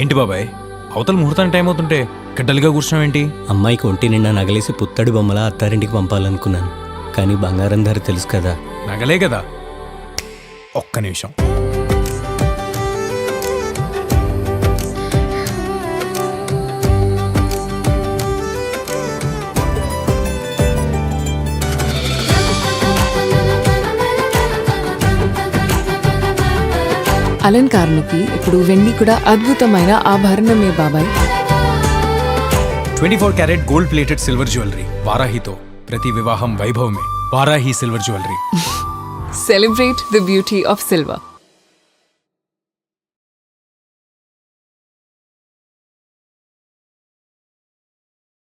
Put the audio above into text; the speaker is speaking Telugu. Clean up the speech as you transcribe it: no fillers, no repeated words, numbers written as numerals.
ఏంటి బాబాయ్, అవతల ముహూర్తానికి టైం అవుతుంటే గడ్డలుగా కూర్చున్నావేంటి? అమ్మాయికి ఒంటి నిండా నగలేసి పుత్తడి బొమ్మలా అత్తారింటికి పంపాలనుకున్నాను, కానీ బంగారం ధర తెలుసు కదా. నగలే కదా. ఒక్క నిమిషం. అలంకారణకి ఇప్పుడు వెండి కూడా అద్భుతమైన ఆభరణమే బాబాయ్. 24 carat gold plated silver jewellery వారాహితో ప్రతి వివాహం వైభవమే. Varahi silver jewellery. Celebrate the beauty of silver.